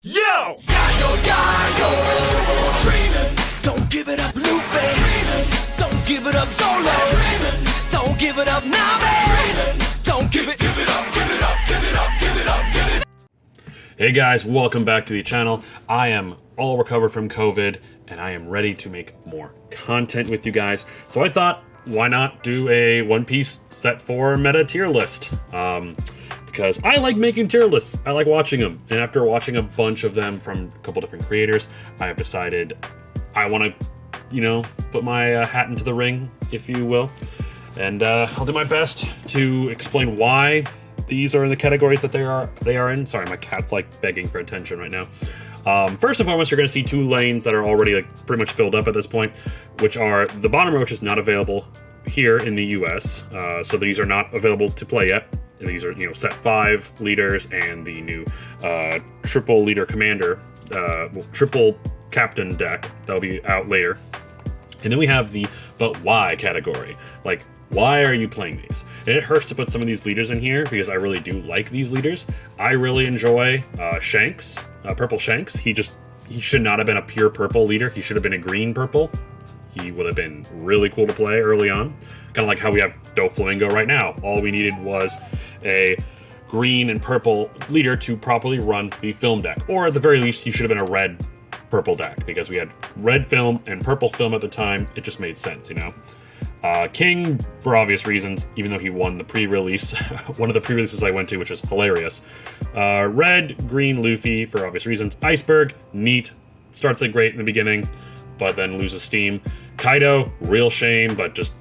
Yo! Yayo, dreaming. Don't give it up, Lupe. Dreaming. Don't give it up, Solo. Dreaming. Don't give it up, Nave. Dreaming. Don't give it up. Hey guys, welcome back to the channel. I am all recovered from COVID, and I am ready to make more content with you guys. So I thought, why not do a One Piece Set 4 meta tier list? Because I like making tier lists. I like watching them. And after watching a bunch of them from a couple different creators, I have decided I want to, put my hat into the ring, if you will. And I'll do my best to explain why these are in the categories that they are in. Sorry, my cat's like begging for attention right now. First and foremost, you're going to see two lanes that are already pretty much filled up at this point, which are the bottom row, which is not available here in the US. So these are not available to play yet. These are, set 5 leaders and the new triple leader commander, triple captain deck that'll be out later. And then we have the but why category. Like, why are you playing these? And it hurts to put some of these leaders in here because I really do like these leaders. I really enjoy Shanks, Purple Shanks. He should not have been a pure purple leader. He should have been a green purple. He would have been really cool to play early on. Kind of like how we have Doflamingo right now. All we needed was a green and purple leader to properly run the film deck. Or at the very least, he should have been a red purple deck because we had red film and purple film at the time. It just made sense, King, for obvious reasons, even though he won the pre-release, one of the pre-releases I went to, which is hilarious. Red, green, Luffy, for obvious reasons. Iceberg, neat. Starts it great in the beginning, but then loses steam. Kaido, real shame, but just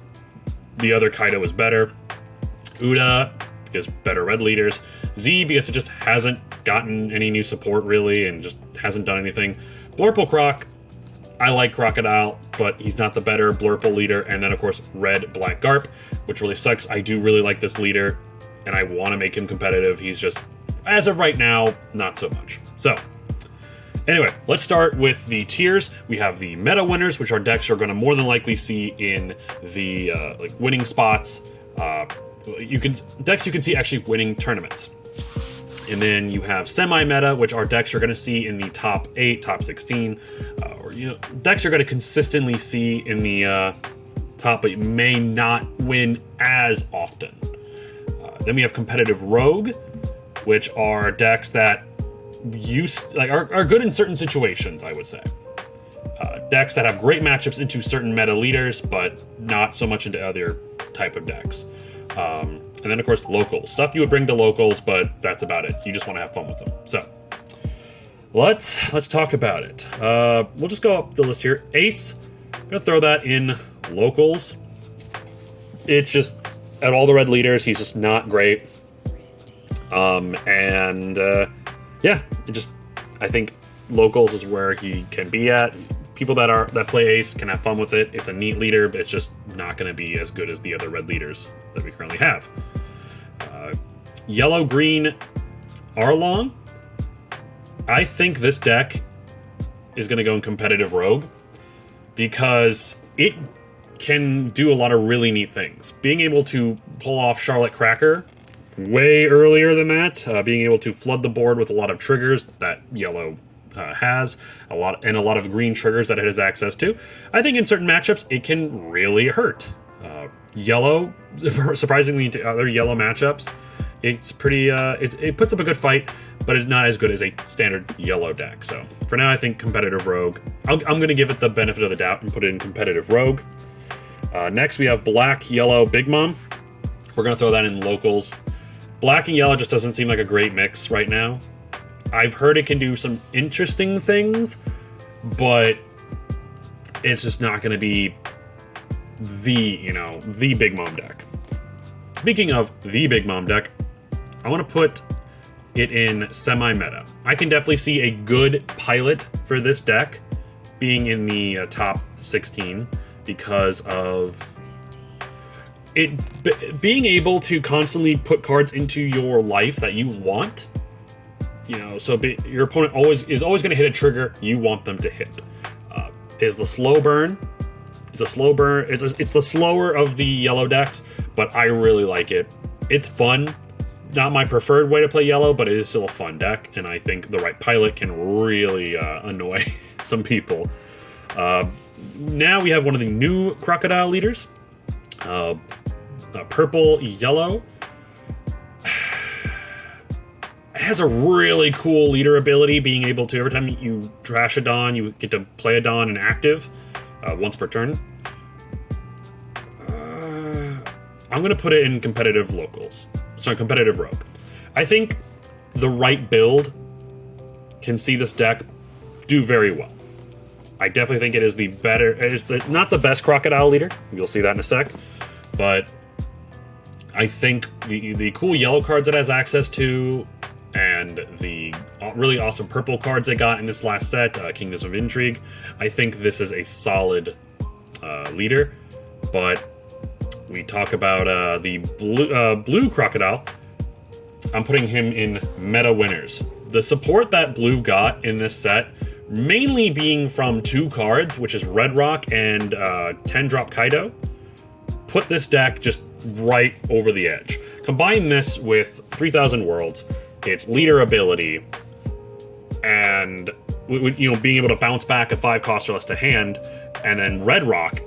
the other Kaido is better. Uda, because better red leaders. Z, because it just hasn't gotten any new support, really, and just hasn't done anything. Blurple Croc, I like Crocodile, but he's not the better Blurple leader. And then, of course, Red Black Garp, which really sucks. I do really like this leader, and I want to make him competitive. He's just, as of right now, not so much. So, anyway, let's start with the tiers. We have the meta winners, which are decks you're going to more than likely see in the winning spots. Decks you can see actually winning tournaments. And then you have semi-meta, which are decks you're going to see in the top 8, top 16, or decks you're going to consistently see in the top, but you may not win as often. Then we have competitive rogue, which are decks that are good in certain situations, I would say. Decks that have great matchups into certain meta leaders, but not so much into other type of decks. And then, of course, locals. Stuff you would bring to locals, but that's about it. You just want to have fun with them. So, let's talk about it. We'll just go up the list here. Ace, I'm going to throw that in locals. It's just, at all the red leaders, he's just not great. Yeah, I think locals is where he can be at. People that play Ace can have fun with it. It's a neat leader, but it's just not going to be as good as the other red leaders that we currently have. Yellow, green, Arlong. I think this deck is going to go in competitive rogue because it can do a lot of really neat things. Being able to pull off Charlotte Cracker way earlier than that, being able to flood the board with a lot of triggers that yellow has, a lot of green triggers that it has access to. I think in certain matchups it can really hurt. Yellow, surprisingly to other yellow matchups, it's pretty. It puts up a good fight, but it's not as good as a standard yellow deck. So for now, I think competitive rogue. I'm going to give it the benefit of the doubt and put it in competitive rogue. Next, we have black, yellow, Big Mom. We're going to throw that in locals. Black and yellow just doesn't seem like a great mix right now. I've heard it can do some interesting things, but it's just not going to be the Big Mom deck. Speaking of the Big Mom deck, I want to put it in semi-meta. I can definitely see a good pilot for this deck being in the top 16 because of it being able to constantly put cards into your life that you want. Your opponent is always going to hit a trigger you want them to hit. Is the slow burn? It's a slow burn. It's the slower of the yellow decks, but I really like it. It's fun, not my preferred way to play yellow, but it is still a fun deck, and I think the right pilot can really annoy some people. Now we have one of the new Crocodile leaders. Purple yellow. It has a really cool leader ability, being able to, every time you trash a Dawn, you get to play a Dawn in active once per turn. I'm going to put it in competitive locals. So competitive rogue. I think the right build can see this deck do very well. I definitely think it is the better, not the best Crocodile leader. You'll see that in a sec. But I think the cool yellow cards it has access to, and the really awesome purple cards they got in this last set, Kingdoms of Intrigue, I think this is a solid leader. But we talk about the blue Crocodile. I'm putting him in meta winners. The support that blue got in this set, mainly being from 2 cards, which is Red Rock and 10-drop Kaido, put this deck just right over the edge. Combine this with 3,000 Worlds, its leader ability, and being able to bounce back a 5 cost or less to hand, and then Red Rock.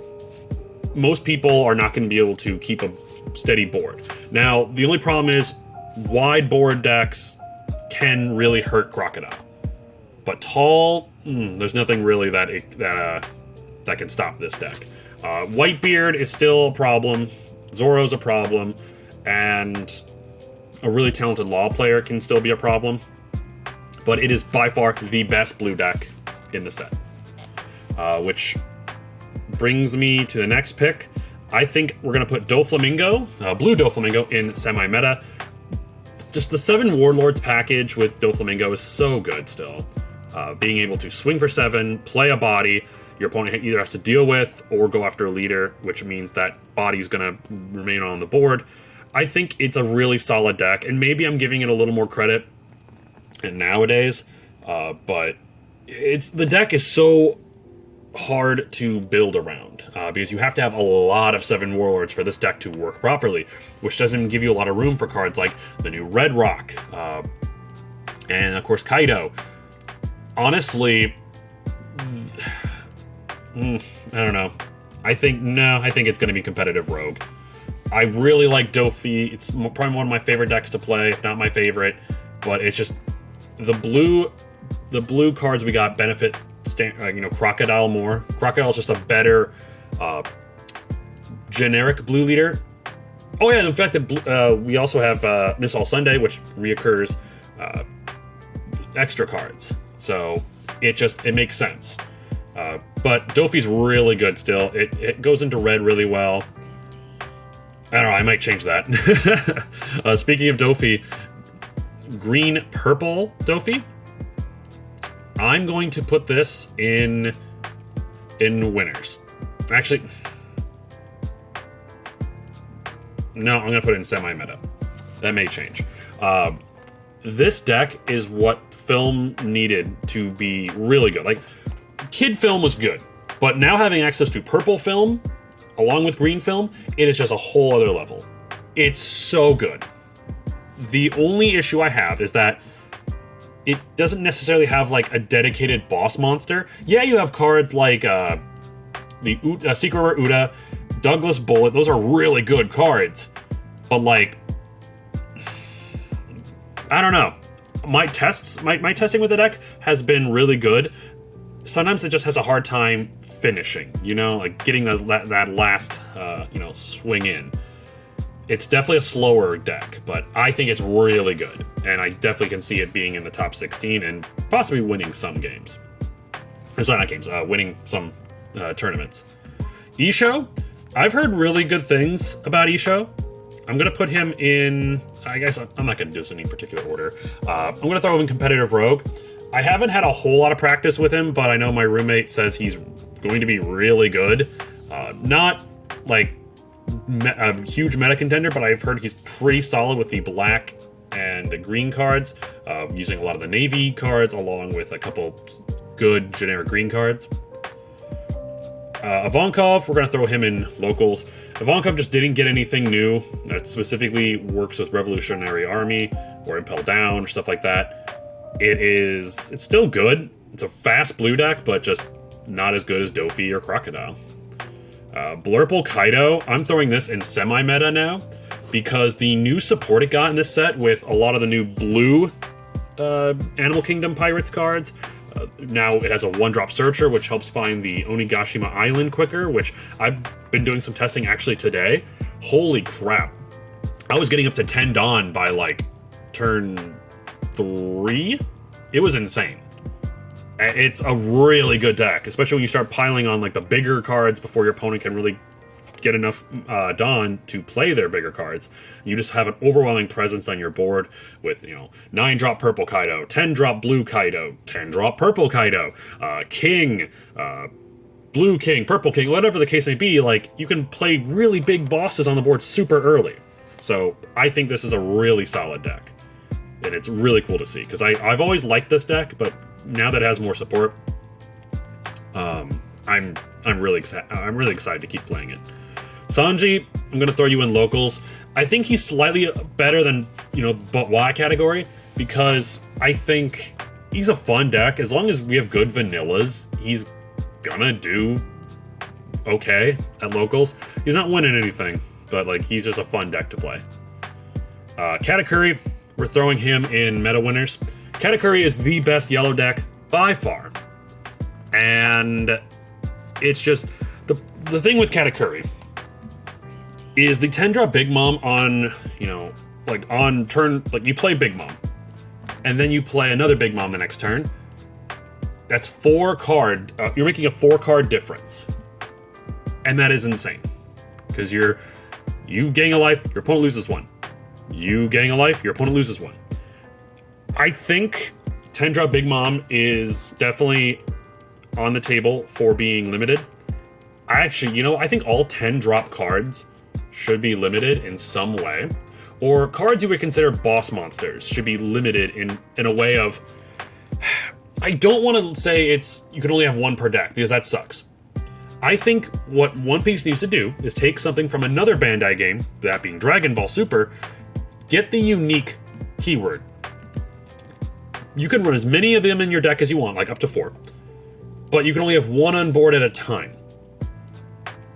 Most people are not going to be able to keep a steady board. Now, the only problem is wide board decks can really hurt Crocodile. But tall, there's nothing really that can stop this deck. Whitebeard is still a problem. Zoro's a problem. And a really talented Law player can still be a problem. But it is by far the best blue deck in the set. Which brings me to the next pick. I think we're going to put Doflamingo, blue Doflamingo, in semi-meta. Just the 7 Warlords package with Doflamingo is so good still. Being able to swing for 7, play a body, your opponent either has to deal with or go after a leader, which means that body's going to remain on the board. I think it's a really solid deck, and maybe I'm giving it a little more credit nowadays, but the deck is so hard to build around because you have to have a lot of 7 Warlords for this deck to work properly, which doesn't give you a lot of room for cards like the new Red Rock and of course Kaido. Honestly, I don't know. I think it's going to be competitive rogue. I really like Dofi. It's probably one of my favorite decks to play, if not my favorite. But it's just the blue cards we got benefit Crocodile more. Crocodile's just a better generic blue leader. Oh yeah, and in fact, we also have Miss All Sunday, which reoccurs extra cards. So it makes sense. But Dofi's really good still. It goes into red really well. I don't know, I might change that. Speaking of Dofi, green-purple Dofi. I'm going to put this in winners. Actually, no, I'm going to put it in semi-meta. That may change. This deck is what film needed to be really good. Like, Kid film was good, but now having access to purple film, along with green film, it is just a whole other level. It's so good. The only issue I have is that it doesn't necessarily have like a dedicated boss monster. Yeah, you have cards like the Secret Rare Uda, Douglas Bullet. Those are really good cards, but like, I don't know. My testing with the deck has been really good. Sometimes it just has a hard time finishing, like getting that last, swing in. It's definitely a slower deck, but I think it's really good, and I definitely can see it being in the top 16 and possibly winning some games. Sorry, not games, winning some tournaments. Isho, I've heard really good things about Isho. I'm going to put him in, I guess I'm not going to do this in any particular order. I'm going to throw him in competitive rogue. I haven't had a whole lot of practice with him, but I know my roommate says he's going to be really good. Not like a huge meta contender, but I've heard he's pretty solid with the black and the green cards, using a lot of the navy cards along with a couple good generic green cards. Ivankov, we're going to throw him in locals. Ivankov just didn't get anything new that specifically works with Revolutionary Army or Impel Down or stuff like that. It's still good. It's a fast blue deck, but just not as good as Dofi or Crocodile. Blurple Kaido, I'm throwing this in semi-meta now because the new support it got in this set with a lot of the new blue Animal Kingdom Pirates cards. Now it has a 1-drop searcher, which helps find the Onigashima Island quicker, which I've been doing some testing actually today. Holy crap. I was getting up to 10 Dawn by like turn 3. It was insane. It's a really good deck, especially when you start piling on like the bigger cards before your opponent can really get enough Dawn to play their bigger cards. You just have an overwhelming presence on your board with, 9-drop purple Kaido, 10-drop blue Kaido, 10-drop purple Kaido, King, blue King, purple King, whatever the case may be. Like, you can play really big bosses on the board super early. So I think this is a really solid deck. And it's really cool to see, because I've always liked this deck, but now that it has more support, I'm really excited to keep playing it. Sanji, I'm going to throw you in locals. I think he's slightly better than, but why category, because I think he's a fun deck. As long as we have good vanillas, he's gonna do okay at locals. He's not winning anything, but like he's just a fun deck to play. Katakuri, we're throwing him in meta winners. Katakuri is the best yellow deck by far. And it's just, the thing with Katakuri is the 10-drop Big Mom on, on turn, like you play Big Mom, and then you play another Big Mom the next turn. That's 4 card, you're making a 4-card difference. And that is insane. Because you gain a life, your opponent loses 1. You gain a life, your opponent loses 1. I think 10-drop Big Mom is definitely on the table for being limited. I think all 10-drop cards should be limited in some way. Or cards you would consider boss monsters should be limited in a way of... I don't want to say you can only have 1 per deck, because that sucks. I think what One Piece needs to do is take something from another Bandai game, that being Dragon Ball Super, get the unique keyword. You can run as many of them in your deck as you want, like up to 4. But you can only have 1 on board at a time.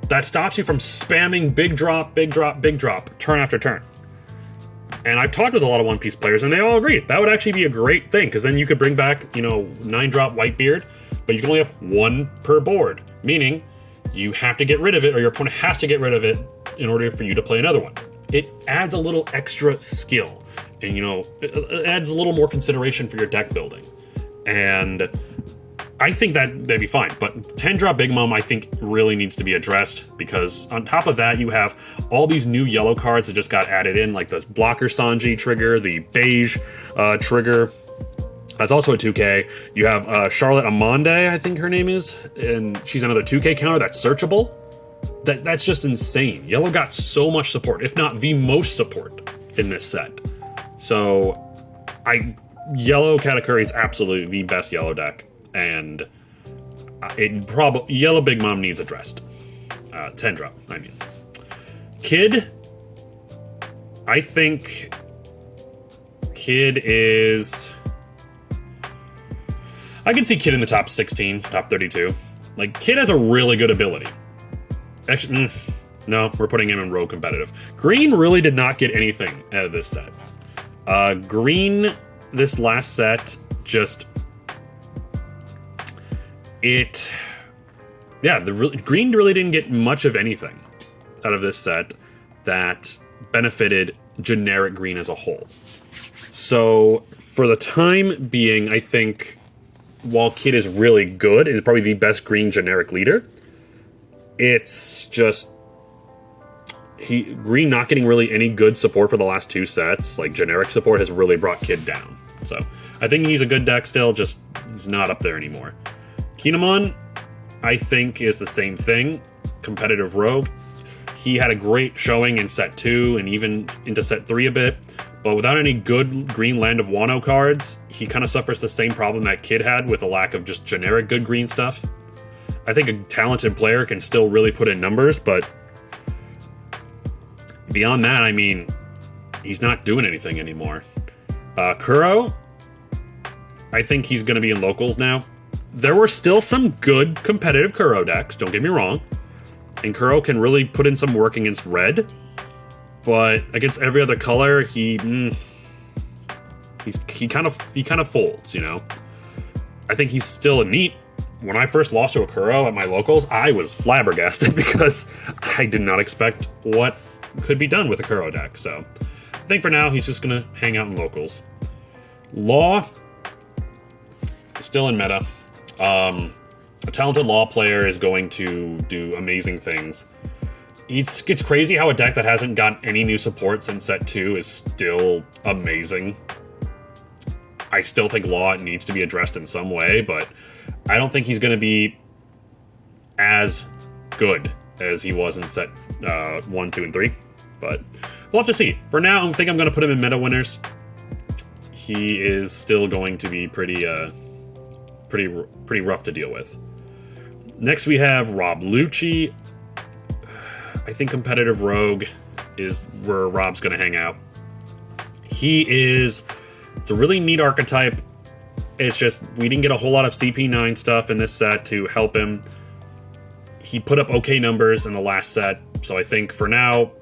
That stops you from spamming big drop, big drop, big drop, turn after turn. And I've talked with a lot of One Piece players, and they all agree. That would actually be a great thing, because then you could bring back, 9-drop Whitebeard, but you can only have 1 per board. Meaning, you have to get rid of it, or your opponent has to get rid of it in order for you to play another one. It adds a little extra skill, and, it adds a little more consideration for your deck building. And I think that'd be fine, but 10-drop Big Mom I think really needs to be addressed, because on top of that you have all these new yellow cards that just got added in, like the Blocker Sanji trigger, the Beige trigger. That's also a 2K. You have Charlotte Amande, I think her name is, and she's another 2K counter that's searchable. That's just insane. Yellow got so much support, if not the most support in this set. So Yellow Katakuri is absolutely the best yellow deck. And Yellow Big Mom needs addressed. 10-drop, I mean. Kid, I think Kid is... I can see Kid in the top 16, top 32. Like, Kid has a really good ability. Actually, no, we're putting him in Rogue Competitive. Green really did not get anything out of this set. Green, this last set, just... Green really didn't get much of anything out of this set that benefited generic Green as a whole. So, for the time being, I think, while Kid is really good, and is probably the best Green generic leader, it's just... Green not getting really any good support for the last 2 sets, like generic support, has really brought Kid down. So, I think he's a good deck still, just he's not up there anymore. Kinemon, I think, is the same thing. Competitive Rogue. He had a great showing in set 2 and even into set 3 a bit, but without any good Green Land of Wano cards, he kind of suffers the same problem that Kid had with a lack of just generic good green stuff. I think a talented player can still really put in numbers, but beyond that, I mean, he's not doing anything anymore. Kuro, I think he's going to be in locals now. There were still some good competitive Kuro decks, don't get me wrong. And Kuro can really put in some work against red. But against every other color, he kind of folds, you know? I think he's still a neat. When I first lost to a Kuro at my locals, I was flabbergasted because I did not expect what could be done with a Kuro deck. So I think for now, he's just going to hang out in locals. Law, still in meta. A talented Law player is going to do amazing things. It's crazy how a deck that hasn't got any new support since set 2 is still amazing. I still think Law needs to be addressed in some way, but I don't think he's going to be as good as he was in set 1, 2, and 3. But we'll have to see. For now, I think I'm going to put him in meta winners. He is still going to be pretty rough to deal with. Next, we have Rob Lucci. I think competitive rogue is where Rob's going to hang out. It's a really neat archetype. It's just, we didn't get a whole lot of CP9 stuff in this set to help him. He put up okay numbers in the last set, so I think for now,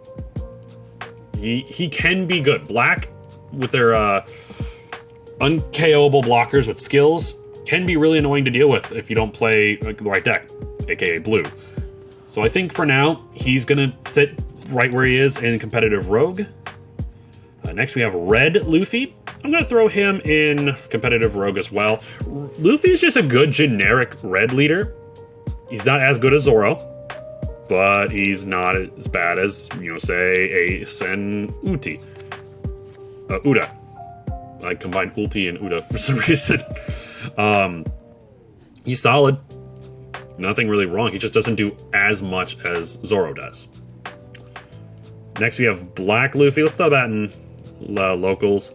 he can be good. Black, with their unKOable blockers with skills, can be really annoying to deal with if you don't play the right deck, aka blue. So I think for now, he's going to sit right where he is in competitive rogue. Next, we have Red Luffy. I'm going to throw him in competitive rogue as well. Luffy is just a good generic red leader. He's not as good as Zoro, but he's not as bad as, say, a Sen Uti. Uda. I combined Ulti and Uda for some reason. He's solid. Nothing really wrong. He just doesn't do as much as Zoro does. Next, we have Black Luffy. Let's throw that in locals.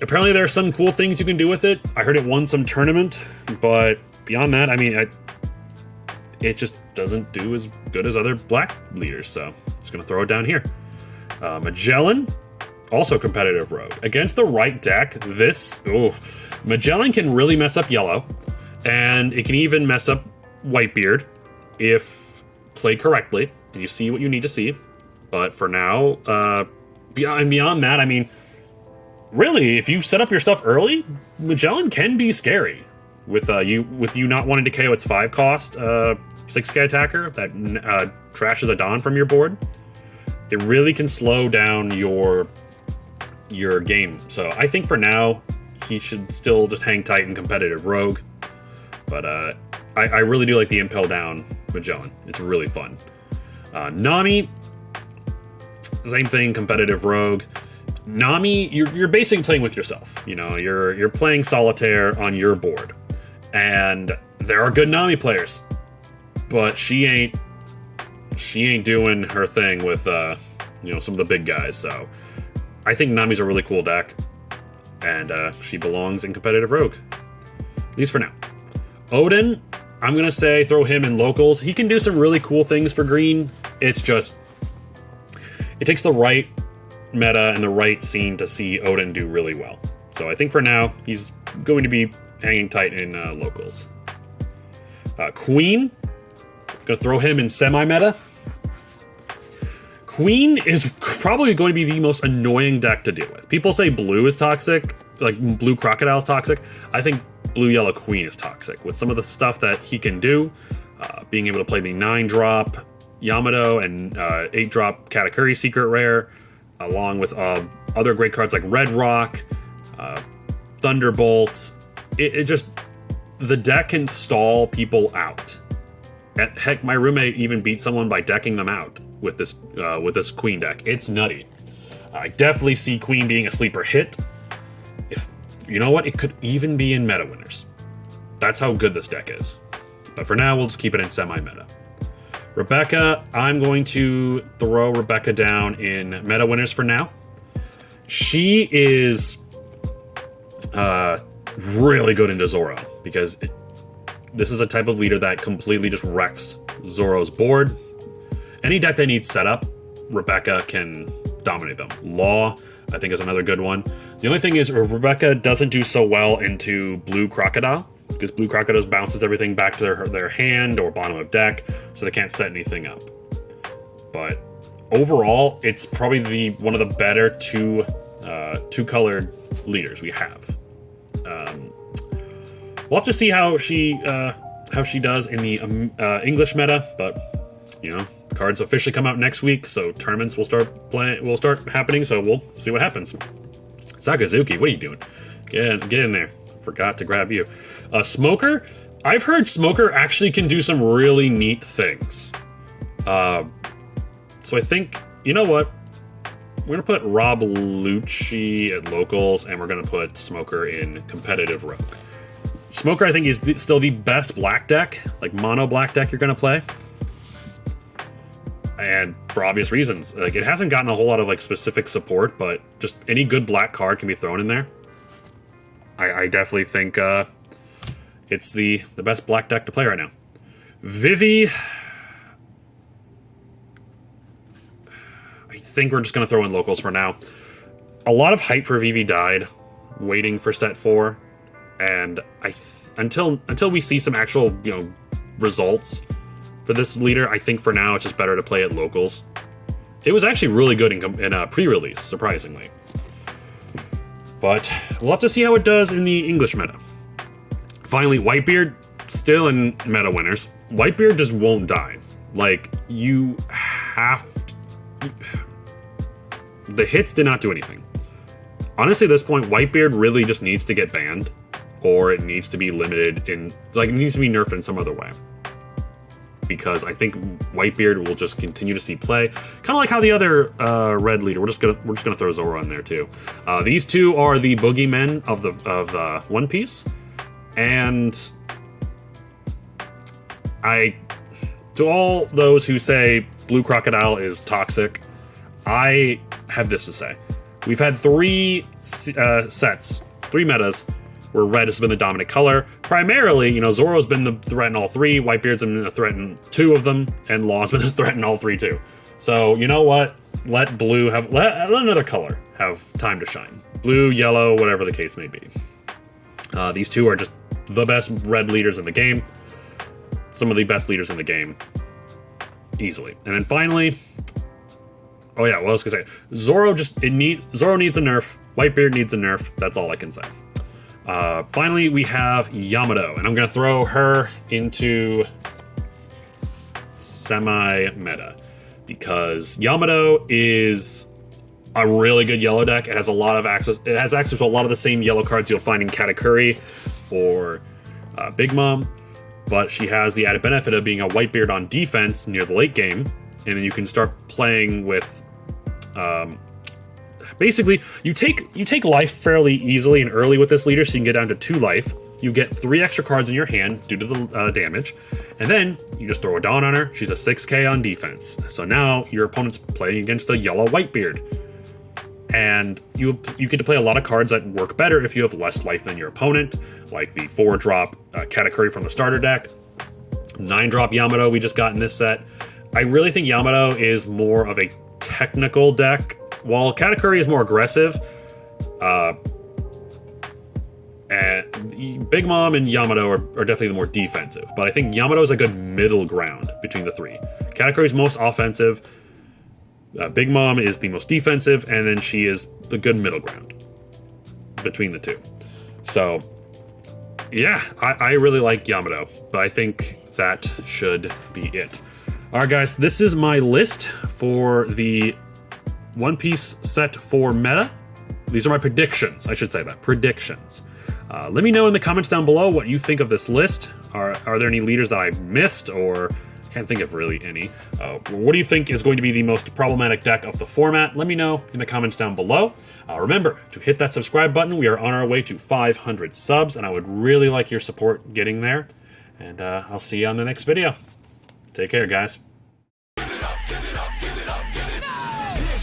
Apparently, there are some cool things you can do with it. I heard it won some tournament, but beyond that, I mean, it just doesn't do as good as other Black leaders, so just going to throw it down here. Magellan, also competitive rogue. Against the right deck, Magellan can really mess up yellow, and it can even mess up Whitebeard if played correctly, and you see what you need to see. But for now, beyond that, I mean, really, if you set up your stuff early, Magellan can be scary. With you not wanting to KO its 5 cost 6k attacker that trashes a Dawn from your board, it really can slow down your game. So I think for now, he should still just hang tight in competitive rogue. But I really do like the Impel Down Magellan. It's really fun. Nami, same thing, competitive rogue. Nami, you're basically playing with yourself. You're playing solitaire on your board. And there are good Nami players. But she ain't doing her thing with some of the big guys. So I think Nami's a really cool deck. And she belongs in competitive rogue. At least for now. Odin, I'm going to say throw him in locals. He can do some really cool things for green. It's just, it takes the right meta and the right scene to see Odin do really well. So I think for now, he's going to be hanging tight in locals. Queen, going to throw him in semi-meta. Queen is probably going to be the most annoying deck to deal with. People say blue is toxic, like blue crocodile is toxic. I think blue-yellow Queen is toxic with some of the stuff that he can do. Being able to play the 9-drop Yamato and 8-drop Katakuri Secret Rare, along with other great cards like Red Rock, Thunderbolt. It just, the deck can stall people out. Heck, my roommate even beat someone by decking them out with this Queen deck. It's nutty. I definitely see Queen being a sleeper hit. You know what? It could even be in meta winners. That's how good this deck is. But for now, we'll just keep it in semi-meta. Rebecca, I'm going to throw Rebecca down in meta winners for now. She is really good into Zoro because this is a type of leader that completely just wrecks Zoro's board. Any deck that needs setup, Rebecca can dominate them. Law, I think, is another good one. The only thing is Rebecca doesn't do so well into Blue Crocodile, because Blue Crocodile bounces everything back to their hand or bottom of deck, so they can't set anything up. But overall, it's probably one of the better two-colored leaders we have. We'll have to see how she does in the English meta, but you know, cards officially come out next week, so tournaments will start happening. So we'll see what happens. Sakazuki, what are you doing? Get in there. Forgot to grab you. Smoker. I've heard Smoker actually can do some really neat things. So I think, you know what? We're gonna put Rob Lucci at locals, and we're gonna put Smoker in competitive rogue. Smoker, I think, is still the best black deck, like mono black deck you're gonna play. And for obvious reasons. Like, it hasn't gotten a whole lot of like specific support, but just any good black card can be thrown in there. I definitely think it's the best black deck to play right now. Vivi, I think we're just gonna throw in locals for now. A lot of hype for Vivi died, waiting for set 4, and until we see some actual, you know, results for this leader, I think for now it's just better to play at locals. It was actually really good in pre-release, surprisingly. But we'll have to see how it does in the English meta. Finally, Whitebeard, still in meta winners. Whitebeard just won't die. Like, you have to... The hits did not do anything. Honestly, at this point, Whitebeard really just needs to get banned, or it needs to be limited in... Like, it needs to be nerfed in some other way. Because I think Whitebeard will just continue to see play, kind of like how the other red leader. We're just gonna throw Zoro in there too. These two are the boogeymen of One Piece, and to all those who say Blue Crocodile is toxic, I have this to say: we've had 3 sets, 3 metas, where red has been the dominant color. Primarily, you know, Zoro's been the threat in all 3, Whitebeard's been the threat in 2 of them, and Law's been the threat in all 3 too. So, you know what? Let blue let another color have time to shine. Blue, yellow, whatever the case may be. These 2 are just the best red leaders in the game. Some of the best leaders in the game. Easily. And then finally, oh yeah, what else can I say? Zoro needs a nerf. Whitebeard needs a nerf. That's all I can say. Finally, we have Yamato, and I'm going to throw her into semi-meta, because Yamato is a really good yellow deck. It has a lot of access. It has access to a lot of the same yellow cards you'll find in Katakuri or Big Mom, but she has the added benefit of being a Whitebeard on defense near the late game, and then you can start playing with... Basically, you take life fairly easily and early with this leader, so you can get down to 2 life. You get 3 extra cards in your hand due to the damage, and then you just throw a Dawn on her. She's a 6k on defense. So now your opponent's playing against a yellow Whitebeard, and you get to play a lot of cards that work better if you have less life than your opponent, like the 4-drop Katakuri from the starter deck, 9-drop Yamato we just got in this set. I really think Yamato is more of a technical deck, while Katakuri is more aggressive. And Big Mom and Yamato are definitely the more defensive, but I think Yamato is a good middle ground between the 3. Katakuri is most offensive, Big Mom is the most defensive, and then she is the good middle ground between the 2. So, yeah, I really like Yamato, but I think that should be it. Alright guys, this is my list for the One Piece set 4 meta. These are my predictions, I should say that, predictions. Let me know in the comments down below what you think of this list. Are there any leaders that I missed, or can't think of really any? What do you think is going to be the most problematic deck of the format? Let me know in the comments down below. Remember to hit that subscribe button. We are on our way to 500 subs, and I would really like your support getting there. And I'll see you on the next video. Take care, guys. Here's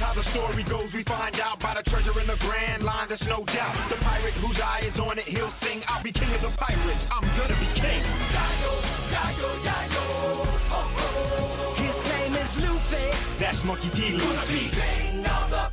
how the story goes. We find out by the treasure in the grand line. There's no doubt. The pirate who whose eye is on it, he'll sing. I'll be king of the pirates, I'm gonna be king. Yayo, yayo, yayo, ho, ho. His name is Luffy. That's Monkey D. Gonna be Luffy. king of the